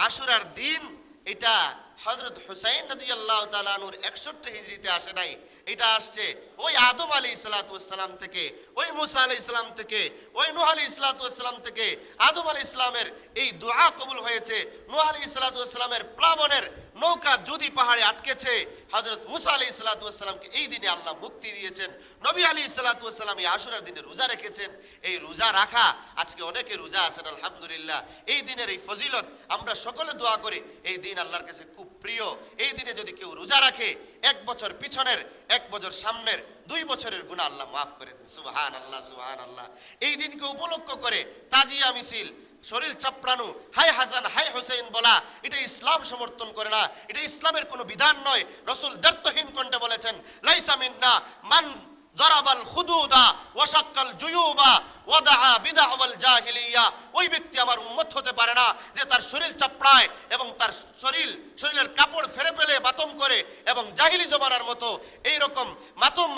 আশুরার দিন এটা হযরত হুসাইন রাদিয়াল্লাহু তাআলা আনহুর 61 হিজরিতে আসে নাই, এটা আসছে ওই আদম আলাইহিস সালাতু ওয়াস সালাম থেকে, ওই মুসা আলাইহিস সালাম থেকে, ওই নূহ আলাইহিস সালাতু ওয়াস সালাম থেকে। আদম আলাইহিস সালামের এই দোয়া কবুল হয়েছে। নূহ আলাইহিস সালাতু ওয়াস সালামের প্লাবনের নৌকা যদি পাহাড়ে আটকেছে, হযরত মুসা আলাইহিস সালাতু ওয়াস সালামকে এই দিনে আল্লাহ মুক্তি দিয়েছেন। নবী আলাইহিস সালাতু ওয়াস সালাম এই আশুরার দিনে রোজা রেখেছেন। এই রোজা রাখা, আজকে অনেকে রোজা আছেন আলহামদুলিল্লাহ। এই দিনের এই ফজিলত আমরা সকলে দোয়া করি, এই দিন আল্লাহর কাছে খুব প্রিয়। এই দিনে যদি কেউ রোজা রাখে, 1 বছর পিছনের, 1 বছর সামনের, 2 বছরের গুনাহ আল্লাহ মাফ করে দেন। সুবহানাল্লাহ, সুবহানাল্লাহ। এই দিনকে উপলক্ষ করে তাজিয়া মিছিল, শরীর চাপড়ানো, হাই হাসান হাই হোসেন বলা, এটা ইসলাম সমর্থন করে না, এটা ইসলামের কোনো বিধান নয়। রাসূল দ্ব্যর্থহীন কণ্ঠে বলেছেন, লাইসা মিন্না মান জরাবাল খুদুদা ওয়াশাক্কাল জুয়ুবা ওয়াদাআ বিদআওয়াল জাহিলিয়া। ওই ব্যক্তি আমার উম্মত হতে পারে না যে তার শরীর চাপড়ায় এবং তার শরীরের কাপড় ফেরে ফেলে মাতম করে এবং জাহিলি জমানার মতো এইরকম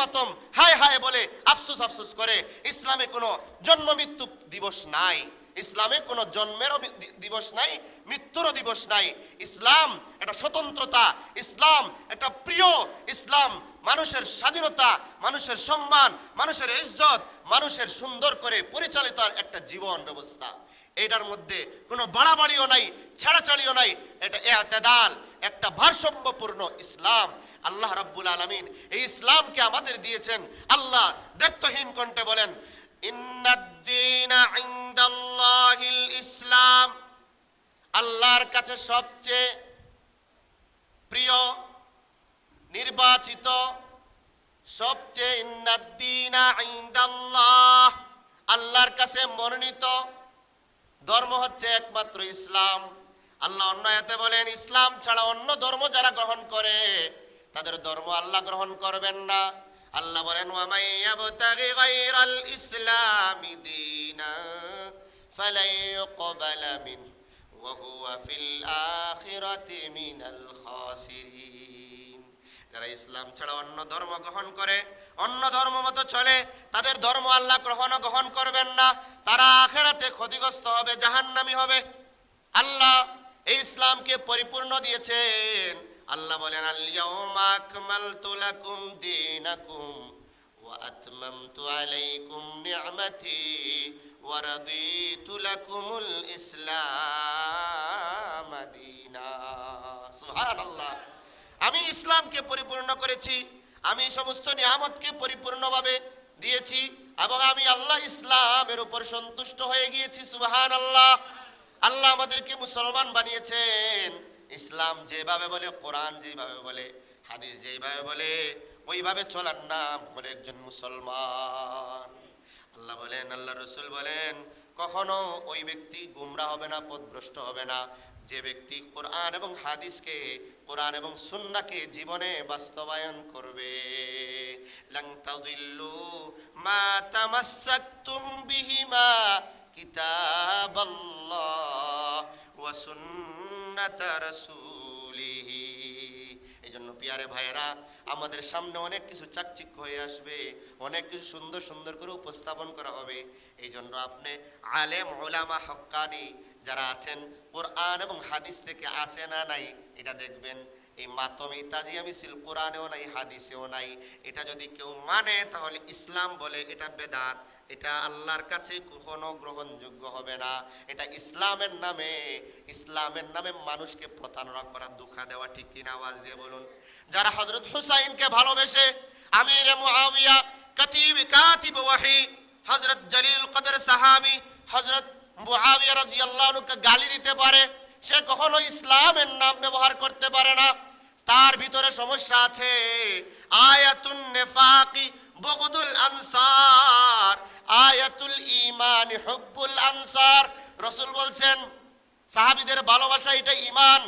মাতম হায় হায় বলে আফসোস আফসোস করে। ইসলামে কোনো জন্ম মৃত্যু দিবস নাই, ইসলামে কোনো জন্মেরও দিবস নাই, মৃত্যুরও দিবস নাই। ইসলাম একটা স্বতন্ত্রতা, ইসলাম একটা প্রিয়, ইসলাম মানুষের স্বাধীনতা, মানুষের সম্মান, মানুষের ইজ্জত, মানুষের সুন্দর করে পরিচালিত একটা জীবন ব্যবস্থা। এটার মধ্যে কোনো বাড়াবাড়িও নাই, ছাড়াছাড়িও নাই, এটা ইআতেদাল, একটা ভারসাম্যপূর্ণ ইসলাম। আল্লাহ রাব্বুল আলামিন এই ইসলামকে আমাদের দিয়েছেন। আল্লাহ দ্ব্যর্থহীন কণ্ঠে বলেন, ইন্নাদ-দীনা ইনদাল্লাহিল ইসলাম। আল্লাহর কাছে সবচেয়ে প্রিয়, নির্বাচিত, সবচেয়ে ইন্নাদ-দীনা ইনদাল্লাহ, আল্লাহর কাছে মনোনীত ধর্ম হচ্ছে একমাত্র ইসলাম। আল্লাহ অন্য আয়াতে বলেন, ইসলাম ছাড়া অন্য ধর্ম যারা গ্রহণ করে তাদের ধর্ম আল্লাহ গ্রহণ করবেন না। আল্লাহ বলেন, ওয়া মান ইয়াবতাগি গায়রাল ইসলামি দীনান ফালান ইউকবালা মিনহু ওয়া হুয়া ফিল আখিরাতি মিনাল খাসিরিন। যারা ইসলাম ছাড়া অন্য ধর্ম গ্রহণ করে, অন্য ধর্ম মতো চলে, তাদের ধর্ম আল্লাহ গ্রহণ করবেন না, তারা আখিরাতে ক্ষতিগ্রস্ত হবে, জাহান্নামী হবে। আল্লাহ এই ইসলামকে পরিপূর্ণ দিয়েছেন। আল্লাহ বলেন, আল ইয়াউমা আকমালতু লাকুম দীনাকুম ওয়া আতমামতু আলাইকুম নি'মাতি ওয়া রাদিতু লাকুমুল ইসলাম দীনা। সুবহানাল্লাহ। আমি ইসলামকে পরিপূর্ণ করেছি, আমি সমস্ত নিয়ামতকে পরিপূর্ণভাবে দিয়েছি এবং আমি আল্লাহ ইসলামের উপর সন্তুষ্ট হয়ে গিয়েছি। সুবহানাল্লাহ। আল্লাহ আমাদেরকে মুসলমান বানিয়েছেন। ইসলাম যেভাবে বলে, কোরআন যেভাবে বলে, হাদিস যেভাবে বলে, ওইভাবে চলার নাম হলো একজন মুসলমান। আল্লাহ বলেন, আল্লাহ রাসূল বলেন, কখনো ওই ব্যক্তি গুমরা হবে না, পথভ্রষ্ট হবে না যে ব্যক্তি কোরআন এবং হাদিসকে, কোরআন এবং সুন্নাহকে জীবনে বাস্তবায়ন করবে। লান তাদিল্লু মা তামাসসাকতুম বিহিমা কিতাবাল্লাহ ওয়া সুন্নাতা রাসূলিহি। এইজন্য প্রিয় ভাইয়েরা, আমাদের সামনে অনেক কিছু চাকচিক্য হয়ে আসবে, অনেক কিছু সুন্দর সুন্দর করে উপস্থাপন করা হবে। এই জন্য আপনি আলেম ওলামা হক্কানি যারা আছেন, কোরআন এবং হাদিস থেকে আসে না নাই এটা দেখবেন। এই মাতম, এই তাজিয়া মিছিল কোরআনেও নাই, হাদিসেও নাই। এটা যদি কেউ মানে তাহলে ইসলাম বলে এটা বেদাত, এটা আল্লাহর কাছে কখনো গ্রহণযোগ্য হবে না। এটা ইসলামের নামে মানুষকে প্রতারণা করা, ধোঁকা দেওয়া। ঠিক কিনা? আওয়াজ দিয়ে বলুন। যারা হযরত হুসাইনকে ভালোবেসে আমির মুআবিয়া কাতিব ওয়াহি, হযরত জলিল কদর সাহাবী হযরত মুআবিয়া রাদিয়াল্লাহু আনহুকে গালি দিতে পারে, সে কখনো ইসলামের নাম ব্যবহার করতে পারে না। তার ভিতরে সমস্যা আছে। আয়াতুন নিফাকি বুগদুল আনসার, আয়াতুল ঈমান হুব্বুল আনসার। রাসূল বলছেন, সাহাবীদের ভালোবাসা এটা ঈমান,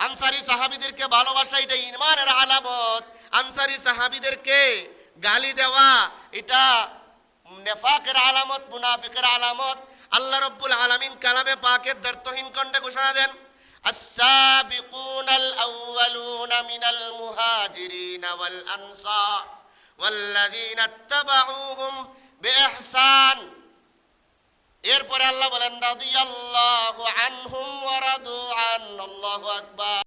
আনসারী সাহাবীদেরকে ভালোবাসা এটা ঈমানের আলামত। আনসারী সাহাবীদেরকে গালি দেওয়া এটা নিফাকের আলামত, মুনাফিকের আলামত। আল্লাহ রাব্বুল আলামিন কালামে পাকের দ্ব্যর্থহীন কণ্ঠে ঘোষণা দেন, আস-সাবিকুনাল আউয়ালুনা মিনাল মুহাজিরিনা ওয়াল আনসার ওয়াল্লাযীনা ইত্তাবাউহুম বিইহসান। এরপরে আল্লাহ বলেন রাদিয়াল্লাহু আনহুম ওয়া রাদু আন, আল্লাহু আকবার।